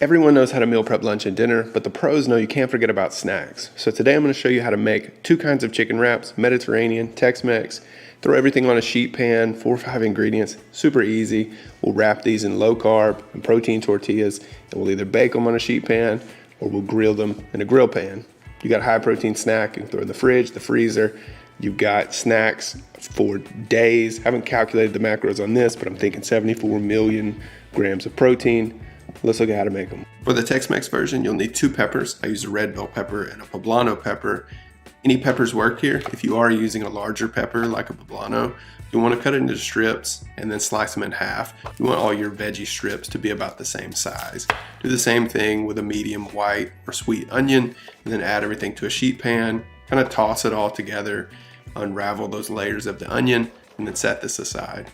Everyone knows how to meal prep lunch and dinner, but the pros know you can't forget about snacks. So today I'm going to show you how to make 2 kinds of chicken wraps, Mediterranean, Tex-Mex. Throw everything on a sheet pan, 4 or 5 ingredients, super easy. We'll wrap these in low carb and protein tortillas, and we'll either bake them on a sheet pan or we'll grill them in a grill pan. You got a high protein snack, you can throw in the fridge, the freezer. You've got snacks for days. Haven't calculated the macros on this, but I'm thinking 74 million grams of protein. Let's look at how to make them. For the Tex-Mex version, you'll need 2 peppers. I use a red bell pepper and a poblano pepper. Any peppers work here. If you are using a larger pepper like a poblano, you want to cut it into strips and then slice them in half. You want all your veggie strips to be about the same size. Do the same thing with a medium white or sweet onion, and then add everything to a sheet pan. Kind of toss it all together, unravel those layers of the onion, and then set this aside.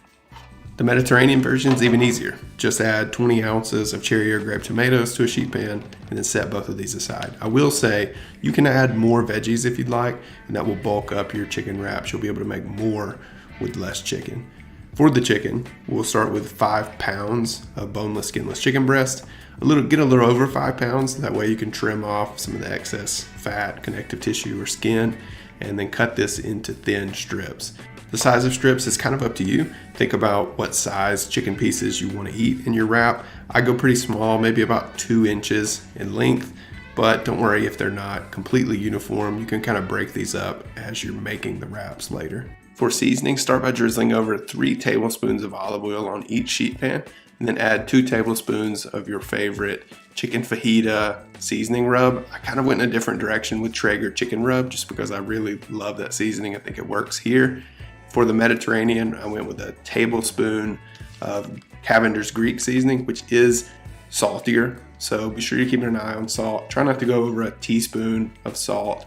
The Mediterranean version is even easier. Just add 20 ounces of cherry or grape tomatoes to a sheet pan and then set both of these aside. I will say you can add more veggies if you'd like, and that will bulk up your chicken wraps. You'll be able to make more with less chicken. For the chicken, we'll start with 5 pounds of boneless, skinless chicken breast. Get a little over 5 pounds. That way you can trim off some of the excess fat, connective tissue, or skin, and then cut this into thin strips. The size of strips is kind of up to you. Think about what size chicken pieces you want to eat in your wrap. I go pretty small, maybe about 2 inches in length, but don't worry if they're not completely uniform. You can kind of break these up as you're making the wraps later. For seasoning, start by drizzling over 3 tablespoons of olive oil on each sheet pan, and then add 2 tablespoons of your favorite chicken fajita seasoning rub. I kind of went in a different direction with Traeger chicken rub just because I really love that seasoning. I think it works here. For the Mediterranean, I went with a tablespoon of Cavender's Greek seasoning, which is saltier. So be sure you're keeping an eye on salt. Try not to go over a teaspoon of salt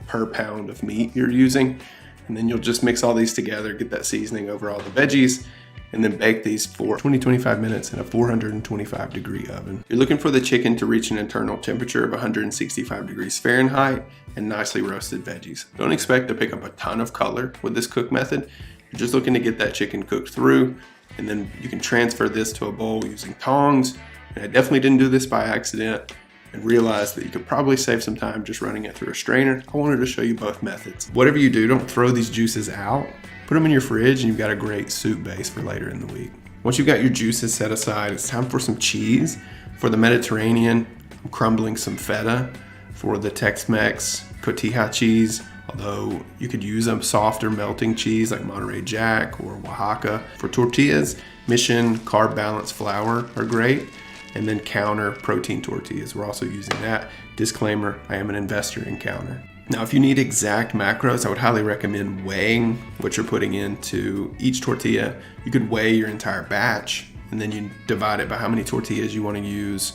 per pound of meat you're using. And then you'll just mix all these together, get that seasoning over all the veggies, and then bake these for 20-25 minutes in a 425 degree oven. You're looking for the chicken to reach an internal temperature of 165 degrees Fahrenheit and nicely roasted veggies. Don't expect to pick up a ton of color with this cook method. You're just looking to get that chicken cooked through, and then you can transfer this to a bowl using tongs. And I definitely didn't do this by accident and realized that you could probably save some time just running it through a strainer. I wanted to show you both methods. Whatever you do, don't throw these juices out. Put them in your fridge and you've got a great soup base for later in the week. Once you've got your juices set aside, it's time for some cheese. For the Mediterranean, I'm crumbling some feta. For the Tex-Mex, cotija cheese, although you could use a softer melting cheese like Monterey Jack or Oaxaca. For tortillas, Mission Carb Balance flour are great. And then Counter protein tortillas, we're also using that. Disclaimer, I am an investor in Counter. Now, if you need exact macros, I would highly recommend weighing what you're putting into each tortilla. You could weigh your entire batch, and then you divide it by how many tortillas you want to use,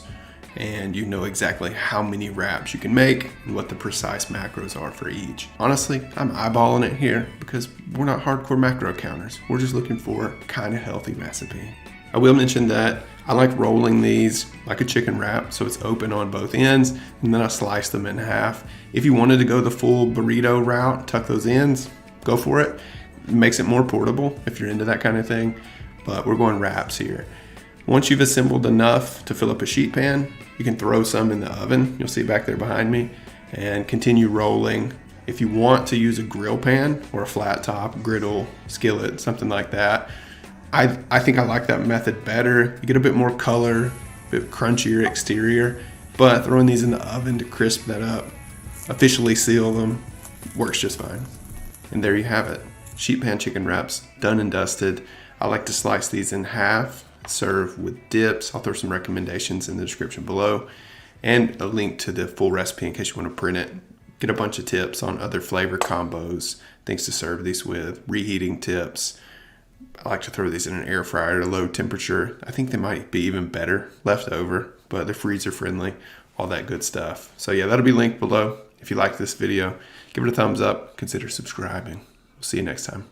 and you know exactly how many wraps you can make and what the precise macros are for each. Honestly, I'm eyeballing it here because we're not hardcore macro counters. We're just looking for a kind of healthy recipe. I will mention that I like rolling these like a chicken wrap, so it's open on both ends, and then I slice them in half. If you wanted to go the full burrito route, tuck those ends, go for it. It makes it more portable if you're into that kind of thing, but we're going wraps here. Once you've assembled enough to fill up a sheet pan, you can throw some in the oven. You'll see back there behind me, and continue rolling. If you want to use a grill pan or a flat top griddle skillet, something like that, I think I like that method better. You get a bit more color, a bit crunchier exterior, but throwing these in the oven to crisp that up, officially seal them, works just fine. And there you have it. Sheet pan chicken wraps, done and dusted. I like to slice these in half, serve with dips. I'll throw some recommendations in the description below and a link to the full recipe in case you want to print it. Get a bunch of tips on other flavor combos, things to serve these with, reheating tips. I like to throw these in an air fryer at a low temperature. I think they might be even better left over, but they're freezer friendly, all that good stuff. So yeah, that'll be linked below. If you like this video, give it a thumbs up, consider subscribing. We'll see you next time.